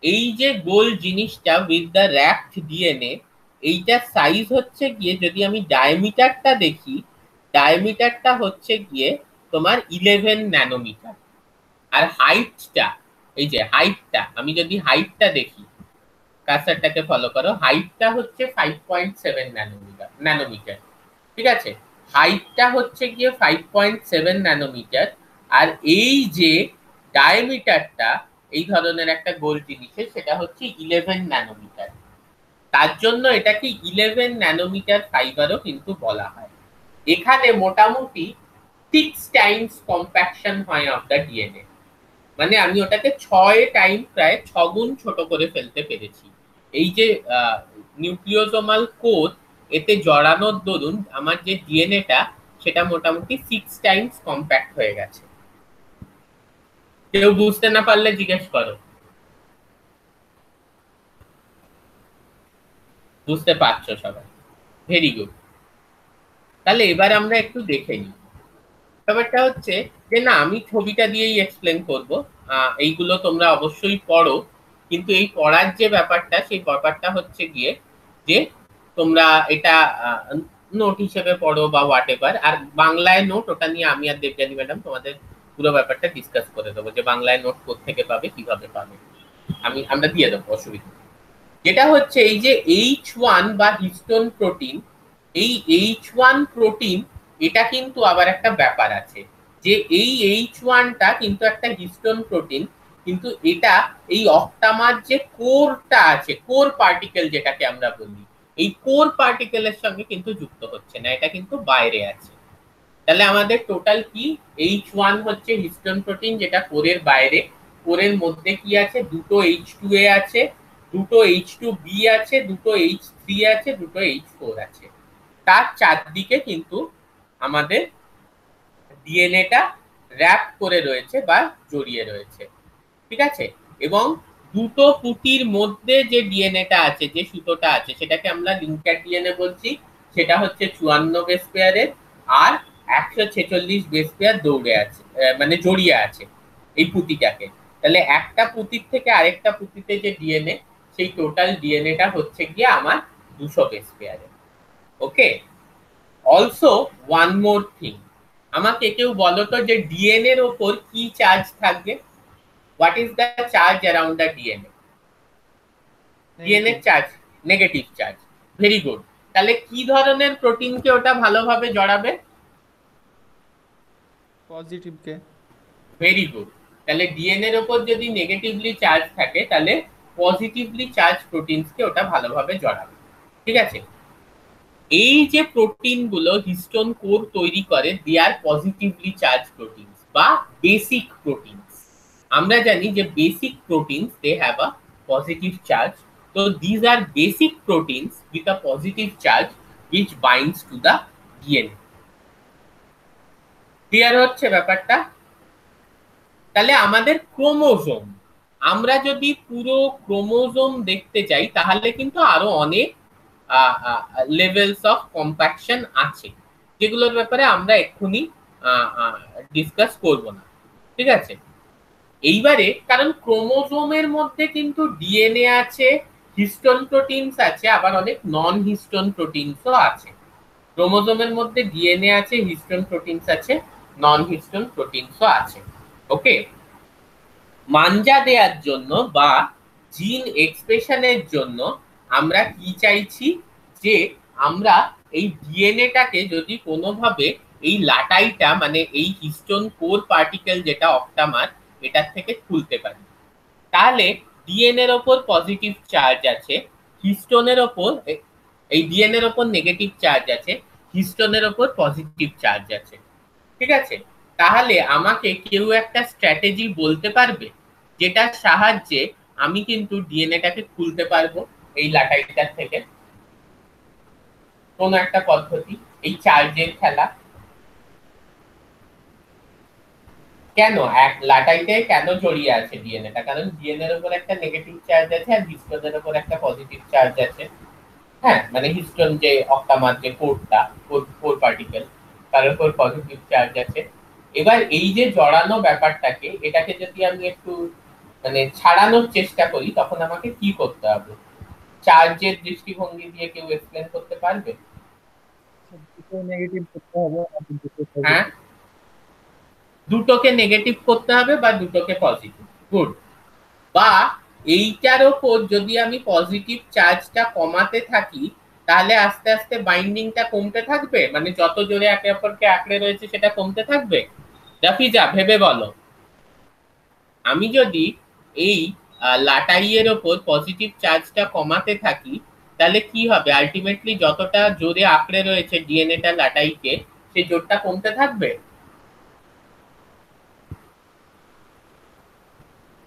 এই যে গোল জিনিসটা উইথ দ্য র্যাপড ডিএনএ, এইটার সাইজ হচ্ছে গিয়ে, যদি আমি ডায়ামিটারটা দেখি, ডায়ামিটারটা হচ্ছে গিয়ে তোমার 11 ন্যানোমিটার। আর হাইটটা, এই যে হাইটটা, আমি যদি হাইটটা দেখি, কার্সারটাকে ফলো করো, হাইটটা হচ্ছে 5.7 ন্যানোমিটার, ঠিক আছে। হাইটটা হচ্ছে গিয়ে 5.7 ন্যানোমিটার। আর এই যে ডায়ামিটারটা এই ধরনের একটা গোল জিনিসের, সেটা হচ্ছে 11 ন্যানোমিটার। তার জন্য এটাকে 11 ন্যানোমিটার ফাইবারও কিন্তু বলা হয়। এখানে মোটামুটি 6 টাইমস কম্প্যাকশন হয় অফ দ্য ডিএনএ, মানে আমি ওটাকে 6 টাইম, প্রায় 6 গুণ ছোট করে ফেলতে পেরেছি। এই যে নিউক্লিওজোমাল কোড, এতে জড়ানোর দরুন আমার যে ডিএনএটা, সেটা মোটামুটি 6 টাইমস কম্প্যাক্ট হয়ে গেছে। কেউ বুঝতে না পারলে জিজ্ঞেস করো। বুঝতে পারছো সবাই? Very good. তাহলে এবার আমরা একটু দেখে নিই। ব্যাপারটা হচ্ছে যে না, আমি ছবিটা দিয়েই এক্সপ্লেন করব, এইগুলো তোমরা অবশ্যই পড়ো, কিন্তু এই পড়ার যে ব্যাপারটা, সেই ব্যাপারটা হচ্ছে গিয়ে যে তোমরা এটা নোট হিসেবে পড়ো বা হোয়াট এভার। আর বাংলায় নোট, ওটা নিয়ে আমি আর দেবযানী ম্যাডাম তোমাদের পুরো ব্যাপারটা ডিসকাস করে দেবো, যে বাংলায় নোট কোত্থেকে পাবে, কিভাবে পাবে, আমরা দিয়ে দেবো, অসুবিধা। যেটা হচ্ছে এই যে H1 বা হিস্টোন প্রোটিন, এই H1 প্রোটিন, এটা কিন্তু আবার একটা ব্যাপার আছে, যে এই H1টা কিন্তু একটা হিস্টোন প্রোটিন, কিন্তু এটা এই অক্টামার যে কোরটা আছে, কোর পার্টিকেল যেটাকে আমরা বলি, এই কোর পার্টিকেলের সঙ্গে কিন্তু যুক্ত হচ্ছে না, এটা কিন্তু বাইরে আছে। তাহলে আমাদের টোটাল কি, H1 হচ্ছে হিস্টোন প্রোটিন, যেটা কোরের বাইরে। কোরের মধ্যে কি আছে, দুটো H2A আছে, দুটো H2B আছে, দুটো H3 আছে, দুটো H4 আছে। তার চারদিকে কিন্তু আমাদের ডিএনএটা র্যাপ করে রয়েছে বা জড়িয়ে রয়েছে, ঠিক আছে। এবং দুটো পুতির মধ্যে যে ডিএনএটা আছে, যে সুতোটা আছে, সেটাকে আমরা লিঙ্কার ডিএনএ বলছি। সেটা হচ্ছে 54 বেস পেয়ারের, আর 146 বেস পেয়ার দৌড়ে আছে, মানে জড়িয়ে আছে এই পুতিটাকে। তাহলে একটা পুতির থেকে আরেকটা পুতিতে যে ডিএনএ, সেই টোটাল ডিএনএটা হচ্ছে গিয়ে আমার 200 বেস পেয়ারের। ওকে, অলসো ওয়ান মোর থিং, আমাকে কেউ বলো তো যে ডিএনএ এর উপর কি চার্জ থাকবে? What is the charge around the DNA? DNA charge negative charge. Very good. তাহলে কি ধরনের প্রোটিনকে ওটা ভালোভাবে জড়াবে? পজিটিভ কে। Very good. তাহলে ডিএনএ এর উপর যদি নেগেটিভলি চার্জ থাকে তাহলে পজিটিভলি চার্জ প্রোটিনসকে ওটা ভালোভাবে জড়াবে। ঠিক আছে? এই যে প্রোটিনগুলো হিস্টোন কোর তৈরি করে, they are positively charge proteins বা বেসিক প্রোটিনস। আমরা জানি যে basic proteins they have a positive charge. তো these are basic proteins with a positive charge which binds to the DNA। Clear হচ্ছে ব্যাপারটা? তাহলে আমাদের ক্রোমোজোম, আমরা যদি পুরো ক্রোমোজোম দেখতে যাই তাহলে কিন্তু আরো অনেক লেভেলস অফ কম্প্যাকশন আছে, যেগুলোর ব্যাপারে আমরা এক্ষুনি ডিসকাস করব না। ঠিক আছে? এইবারে কারণ ক্রোমোজোমের মধ্যে কিন্তু ডিএনএ আছে, হিস্টোন প্রোটিনস আছে, আবার অনেক নন হিস্টোন প্রোটিনসও আছে। ক্রোমোজোমের মধ্যে ডিএনএ আছে, হিস্টোন প্রোটিনস আছে, নন হিস্টোন প্রোটিনসও আছে। ওকে, মাঞ্জা দেওয়ার জন্য বা জিন এক্সপ্রেশনের জন্য আমরা কি চাইছি? যে আমরা এই ডিএনএটাকে যদি কোনোভাবে এই লাটাইটা মানে এই হিস্টোন কোর পার্টিকেল যেটা অক্টামার এটার থেকে খুলতে পারি, তাহলে ডিএনএ এর ওপর পজিটিভ চার্জ আছে, হিস্টোনের ওপর এই ডিএনএ এর ওপর নেগেটিভ চার্জ আছে, হিস্টোনের ওপর পজিটিভ চার্জ আছে। ঠিক আছে? তাহলে আমাকে কেউ একটা স্ট্র্যাটেজি বলতে পারবে যেটার সাহায্যে আমি কিন্তু ডিএনএটাকে খুলতে পারবো এই লাটাইটার থেকে? কোন একটা পদ্ধতি, এই চার্জের খেলা। কেন এক লাটাইতে কেন জড়িয়ে আছে ডিএনএটা? কারণ ডিএনএ এর উপর একটা নেগেটিভ চার্জ আছে আর হিস্টোনের উপর একটা পজিটিভ চার্জ আছে। হ্যাঁ, মানে হিস্টোন যে অক্টামার যে কোরটা, কোর পার্টিকেল, তার উপর পজিটিভ চার্জ আছে। এবার এই যে জড়ানো ব্যাপারটাকে, এটাকে যদি আমি একটু মানে ছাড়ানোর চেষ্টা করি তখন আমাকে কি করতে হবে? চার্জের দৃষ্টিভঙ্গি দিয়ে কেউ এক্সপ্লেন করতে পারবে? নেগেটিভ করতে হবে। হ্যাঁ, দুটোকে নেগেটিভ করতে হবে বা দুটোকে পজিটিভ। গুড। বা এইটার ওপর যদি আমি পজিটিভ চার্জটা কমাতে থাকি তাহলে আস্তে আস্তে বাইন্ডিংটা কমতে থাকবে, মানে যত জোরে একে অপরকে আঁকড়ে রয়েছে সেটা কমতে থাকবে। রাফিজা ভেবে বলো, আমি যদি এই লাটাইয়ের ওপর পজিটিভ চার্জটা কমাতে থাকি তাহলে কি হবে? আলটিমেটলি যতটা জোরে আঁকড়ে রয়েছে ডিএনএটা লাটাইকে, সেই জোরটা কমতে থাকবে।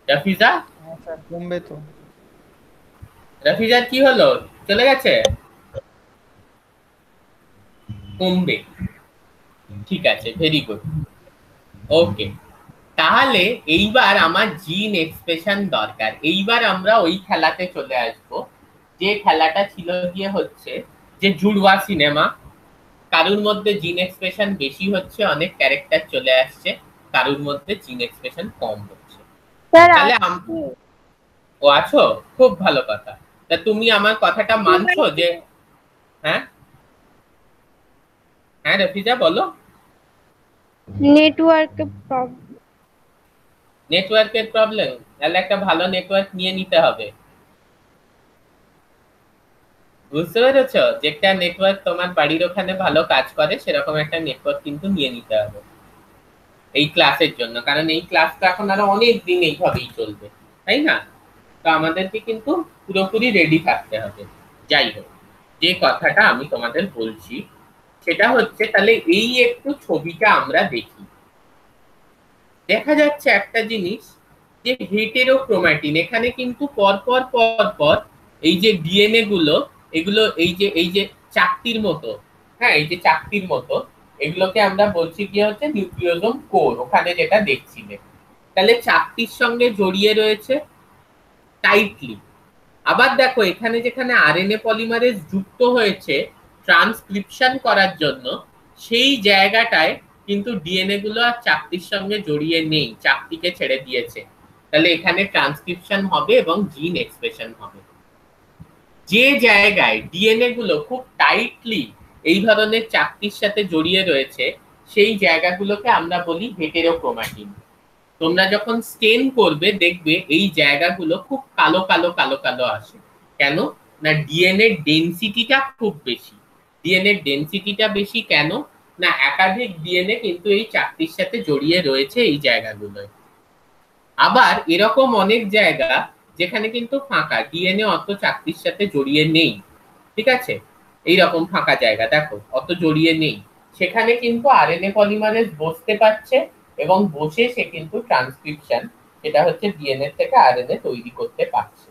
রাফিজা? স্যার কমবে তো। রাফিজার কি হলো, চলে গেছে? কমবে। ঠিক আছে, ভেরি গুড। ওকে, তাহলে এইবার আমার জিন এক্সপ্রেশন দরকার। এইবার আমরা ওই খেলাতে চলে আসব যে খেলাটা ছিল গিয়ে হচ্ছে যে জুড়ওয়া সিনেমা। কারুর মধ্যে জিন এক্সপ্রেশন বেশি হচ্ছে, অনেক ক্যারেক্টার চলে আসছে, কারুর মধ্যে জিন এক্সপ্রেশন কম হচ্ছে। তাহলে ও আছো, খুব ভালো কথা। তা তুমি আমার কথাটা মানছো যে হ্যাঁ হ্যাঁ রফিজা বলো। নেটওয়ার্কের প্রবলেম? তাহলে একটা ভালো নেটওয়ার্ক নিয়ে নিতে হবে। বুঝতে পেরেছো? যেটা নেটওয়ার্ক তোমার বাড়ির ওখানে ভালো কাজ করে সেরকম একটা নেটওয়ার্ক কিন্তু নিয়ে নিতে হবে এই ক্লাসের জন্য, কারণ এই ক্লাসটা এখন আরো অনেক দিন এইভাবেই চলবে, তাই না? তো আমাদেরকে কিন্তু পুরোপুরি রেডি থাকতে হবে। যাই হোক, যে কথাটা আমি তোমাদের বলছি সেটা হচ্ছে, তাহলে এই একটু ছবিটা আমরা দেখি। দেখা যাচ্ছে একটা জিনিস যে হেটেরোক্রোম্যাটিন, এখানে কিন্তু পরপর পরপর এই যে ডিএনএ গুলো, এগুলো এই যে চাকতির মতো, হ্যাঁ এই যে চাকতির মতো, এগুলোকে আমরা বলছি কি হচ্ছে নিউক্লিওজোম কোর, ওখানে যেটা দেখছিলে। তাহলে চাকতির সঙ্গে জড়িয়ে রয়েছে টাইটলি। আবার দেখো এখানে যেখানে আরএনএ পলিমারেজ যুক্ত হয়েছে ট্রান্সক্রিপশন করার জন্য, সেই জায়গাটায় কিন্তু ডিএনএ গুলো আর চাকতির সঙ্গে জড়িয়ে নেই, চাকতিকে ছেড়ে দিয়েছে। তাহলে এখানে ট্রান্সক্রিপশন হবে এবং জিন এক্সপ্রেশন হবে। যে জায়গায় ডিএনএ গুলো খুব টাইটলি এই ধরনের চাকতির সাথে জড়িয়ে রয়েছে সেই জায়গাগুলোকে আমরা বলি হেটেরোক্রোমাটিন। তোমরা যখন স্টেন করবে দেখবে এই জায়গাগুলো খুব কালো কালো কালো কালো আসে। কেন না ডিএনএ ডেনসিটিটা খুব বেশি। ডিএনএ ডেনসিটিটা বেশি কেন না একাধিক ডিএনএ কিন্তু এই চাকতির সাথে জড়িয়ে রয়েছে এই জায়গাগুলোয়। আবার এরকম অনেক জায়গা যেখানে কিন্তু ফাঁকা, ডিএনএ অত চাকতির সাথে জড়িয়ে নেই, ঠিক আছে, এইরকম ফাঁকা জায়গা দেখো অত জড়িয়ে নেই, সেখানে কিন্তু আরএনএ পলিমারেজ বসতে পারছে এবং বসে সে কিন্তু ট্রান্সক্রিপশন, সেটা হচ্ছে ডিএনএ থেকে আরএনএ তৈরি করতে পারছে।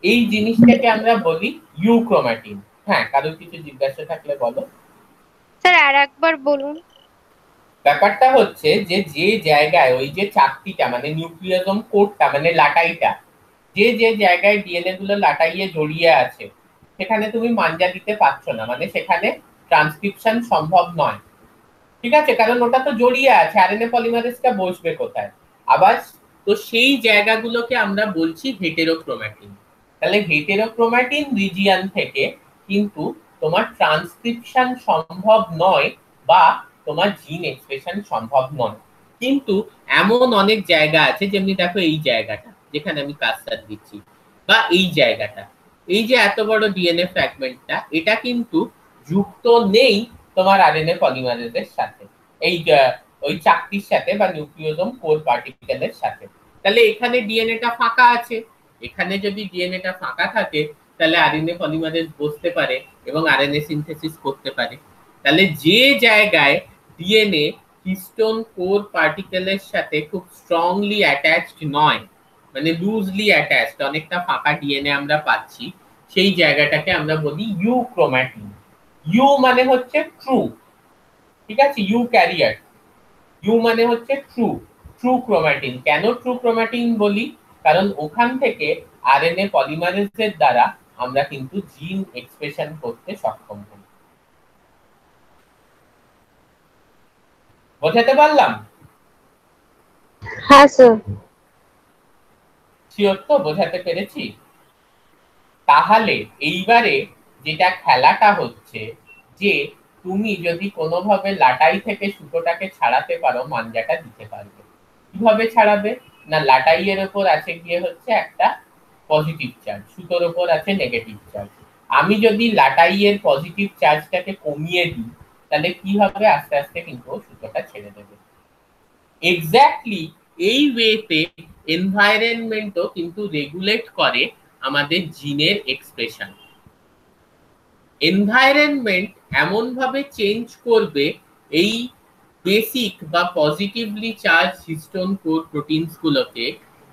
এই জিনিসটাকে আমরা বলি ইউক্রোমাটিন। হ্যাঁ, কারোর কিছু জিজ্ঞাসা থাকলে বলো। স্যার আর একবার বলুন। ব্যাপারটা হচ্ছে যে যে জায়গায় ওই যে চাকতিটা মানে নিউক্লিয়াসম কোডটা মানে লাটাইটা, যে যে জায়গায় ডিএনএ গুলো লাটাইয়ে জড়িয়ে আছে সেখানে তুমি মাঞ্জা দিতে পারছো না, মানে সেখানে ট্রান্সক্রিপশন সম্ভব নয়, ঠিক আছে, কারণ ওটা তো জড়িয়ে আছে, আরএনএ পলিমারেজটা বসবে কোথায়। আবার তো সেই জায়গাগুলোকে আমরা বলছি হেটেরোক্রোমাটিন। তাহলে হেটেরোক্রোমাটিন রিজিয়ন থেকে কিন্তু তোমার ট্রান্সক্রিপশন সম্ভব নয় বা তোমার জিন এক্সপ্রেশন সম্ভব নয়। কিন্তু এমন অনেক জায়গা আছে, যেমনি দেখো এই জায়গাটা যেখানে আমি কার্সার দিচ্ছি, বা এই জায়গাটা, এই যে এত বড় ডিএনএ ফ্র্যাগমেন্টটা, এটা কিন্তু যুক্ত নেই তোমার আরএনএ পলিমারেজের সাথে, এই ওই চাকতির সাথে বা নিউক্লিওজোম কোর পার্টিকেলের সাথে। তাহলে এখানে ডিএনএটা ফাঁকা আছে। এখানে যদি ডিএনএটা ফাঁকা থাকে তাহলে আরএনএ পলিমারেজ বসতে পারে এবং আরএনএ সিনথেসিস করতে পারে। তাহলে যে জায়গায় ডিএনএ হিস্টোন কোর পার্টিকেলের সাথে খুব স্ট্রংলি অ্যাটাচড নয়, মানে লুজলি অ্যাটাচড, অনেকটা ফাঁকা ডিএনএ আমরা পাচ্ছি, সেই জায়গাটাকে আমরা বলি ইউক্রোমাটিন। ইউ মানে হচ্ছে ট্রু, ঠিক আছে, ইউ ক্যারিয়ার, ইউ মানে হচ্ছে ট্রু, ট্রু ক্রোমাটিন। কেন ট্রু ক্রোমাটিন বলি? কারণ ওখান থেকে আরএনএ পলিমারেজের দ্বারা আমরা কিন্তু জিন এক্সপ্রেশন করতে সক্ষম হই। বোঝাতে পারলাম? হ্যাঁ স্যার। শিওর তো বোঝাতে পেরেছি? তাহলে এইবারে যেটা খেলাটা হচ্ছে যে তুমি যদি কোনোভাবে লাটাই থেকে সুতোটাকে ছাড়াতে পারো, মাঞ্জাটা দিতে পারবে। কিভাবে ছাড়াবে না, লাটাইয়ের ওপর আছে গিয়ে হচ্ছে একটা পজিটিভ চার্জ, সুতোর ওপর আছে নেগেটিভ চার্জ। আমি যদি লাটাইয়ের পজিটিভ চার্জটাকে কমিয়ে দিই তাহলে কি হবে, আস্তে আস্তে কিন্তু সুতোটা ছেড়ে দেবে। এক্স্যাক্টলি এই ওয়েতে এনভায়রনমেন্টও কিন্তু রেগুলেট করে আমাদের জিনের এক্সপ্রেশন। এনভায়রনমেন্ট এমন ভাবে চেঞ্জ করবে এই বেসিক বা positively charge histone core proteins গুলোকে,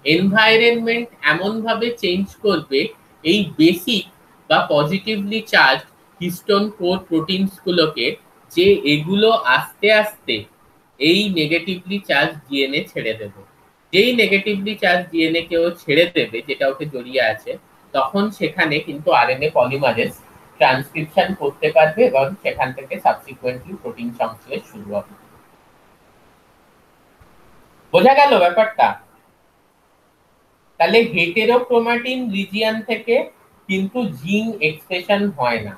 এনভায়রনমেন্ট এমন ভাবে চেঞ্জ করবে এই বেসিক বা positively charge histone core proteins গুলোকে, যে এগুলো আস্তে আস্তে এই নেগেটিভলি চার্জ ডিএনএ ছেড়ে দেবে। যেই নেগেটিভলি চার্জ ডিএনএ কেও ছেড়ে দেবে, যেটা ওকে জড়িয়ে আছে, তখন সেখানে কিন্তু আরএনএ পলিমারেজ ট্রান্সক্রিপশন করতে পারবে এবং সেখান থেকে সাবসিকুয়েন্টলি প্রোটিন সংশ্লেষ শুরু হবে। বোঝা গেল ব্যাপারটা? তাহলে হেটেরোক্রোমাটিন রিজিয়ন থেকে কিন্তু জিন এক্সপ্রেশন হয় না,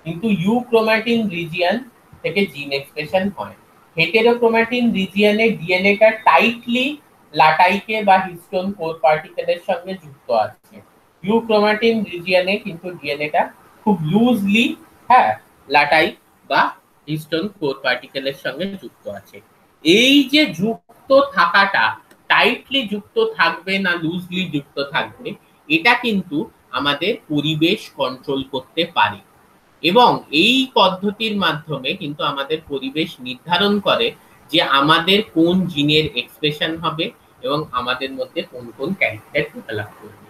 কিন্তু ইউক্রোমাটিন রিজিয়ন থেকে জিন এক্সপ্রেশন হয়। হেটেরোক্রোমাটিন রিজিয়নে ডিএনএটা টাইটলি লাটাইকে বা হিস্টোন কোর পার্টিকেলের সঙ্গে যুক্ত আছে। ইউক্রোমাটিন রিজিয়নে কিন্তু ডিএনএটা খুব লুজলি, হ্যাঁ, লাটাই বা হিস্টোন কোর পার্টিকেলের সঙ্গে যুক্ত আছে। এই যে যুক্ত থাকাটা, টাইটলি যুক্ত থাকবে না লুজলি যুক্ত থাকবে, এটা কিন্তু আমাদের পরিবেশ কন্ট্রোল করতে পারে এবং এই পদ্ধতির মাধ্যমে কিন্তু আমাদের পরিবেশ নির্ধারণ করে যে আমাদের কোন জিনের এক্সপ্রেশন হবে এবং আমাদের মধ্যে কোন কোন ক্যারেক্টার ডেভেলপ করবে।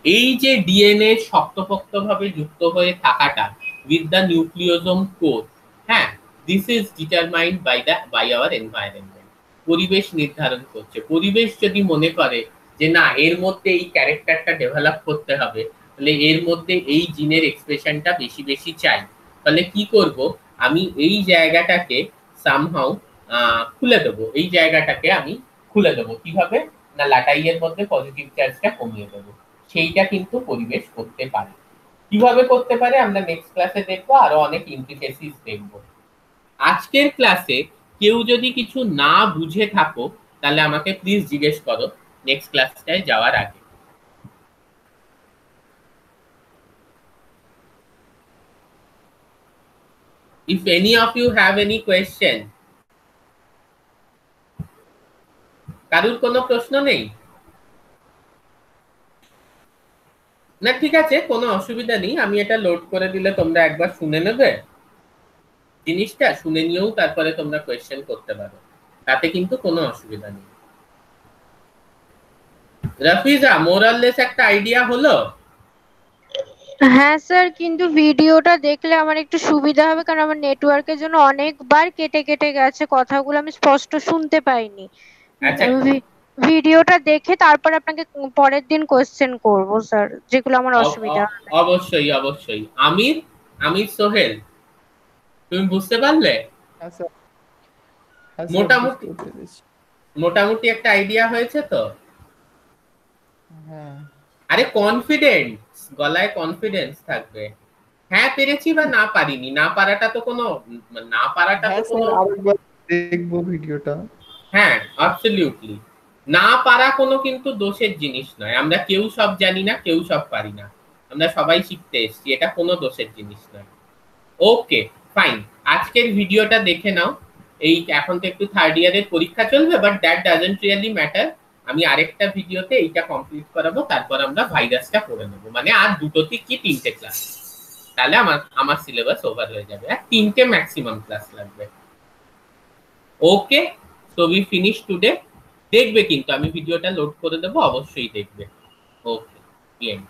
এই যে ডিএনএ শক্তপোক্তভাবে যুক্ত হয়ে থাকাটা উইথ দ্য নিউক্লিওজোম কোর, হ্যাঁ, this is determined by our environment. পরিবেশ নির্ধারণ করছে। পরিবেশ যদি মনে করে যে না, এর মধ্যে এই ক্যারেক্টারটা ডেভেলপ করতে হবে, তাহলে এর মধ্যে এই জিনের এক্সপ্রেশনটা বেশি বেশি চাই, তাহলে কি করব, আমি এই জায়গাটাকে সামহাউ খুলে দেবো, এই জায়গাটাকে আমি খুলে দেবো। কিভাবে না, লাটাইয়ের মধ্যে পজিটিভ চার্জটা কমিয়ে দেবো। সেইটা কিন্তু পরিবেশ করতে পারে। কিভাবে করতে পারে আমরা নেক্সট ক্লাসে দেখবো, আরো অনেক ইমপ্লিকেশনস দেখবো। আজকের ক্লাসে কেউ যদি কিছু না বুঝে থাকো তাহলে আমাকে প্লিজ জিজ্ঞেস করো নেক্সট ক্লাসটায় যাওয়ার আগে। If any of you have any question, কারুর কোনো প্রশ্ন নেই না? ঠিক আছে, কোনো অসুবিধা নেই, আমি এটা লোড করে দিলে তোমরা একবার শুনে নেবে জিনিসটা, শুনে নিয়েও তারপরে তোমরা কোয়েশ্চেন করতে পারো, তাতে কিন্তু কোনো অসুবিধা নেই। রাফিজা, মোরাললেস একটা আইডিয়া হলো? হ্যাঁ স্যার, কিন্তু ভিডিওটা দেখলে আমার একটু সুবিধা হবে, কারণ আমার নেটওয়ার্কের জন্য অনেকবার কেটে কেটে গেছে, কথাগুলো আমি স্পষ্ট শুনতে পাইনি। আচ্ছা, ভিডিওটা দেখে তারপর আপনাকে পরের দিন কোশ্চেন করব স্যার, যেগুলো আমার অসুবিধা হবে। অবশ্যই অবশ্যই। আমির, আমির সোহেল, তুমি বুঝতে পারলে? হ্যাঁ স্যার, হ্যাঁ স্যার, মোটামুটি বুঝতে পেরেছি। মোটামুটি একটা আইডিয়া হয়েছে তো? হ্যাঁ আরে কনফিডেন্স, গলায় কনফিডেন্স থাকবে। হ্যাঁ পেরেছি বা না পারিনি, না পারাটা তো কোনো, না পারাটা তো হ্যাঁ কোনো, স্যার, আরেকবার দেখবো ভিডিওটা। হ্যাঁ অ্যাবসলিউটলি, না পারা কোনো কিন্তু দোষের জিনিস নয়। আমরা কেউ সব জানি না, কেউ সব পারি না, আমরা সবাই শিখতে এসেছি, এটা কোনো দোষের জিনিস নয়। ওকে ফাইন, আজকের ভিডিওটা দেখে নাও। এই এখন তো একটু থার্ড ইয়ারের পরীক্ষা চলবে, but that doesn't really matter. আমি আরেকটা ভিডিওতে এইটা কমপ্লিট করাবো, তারপর আমরা ভাইরাসটা করে নেবো, মানে আর দুটোতে কি তিনটে ক্লাস, তাহলে আমার সিলেবাস ওভার হয়ে যাবে, আর তিনটে ম্যাক্সিমাম ক্লাস লাগবে। ওকে, সো উই ফিনিশ টুডে। দেখবে কিন্তু, আমি ভিডিওটা লোড করে দেবো, অবশ্যই দেখবে। ওকে, এন্ড।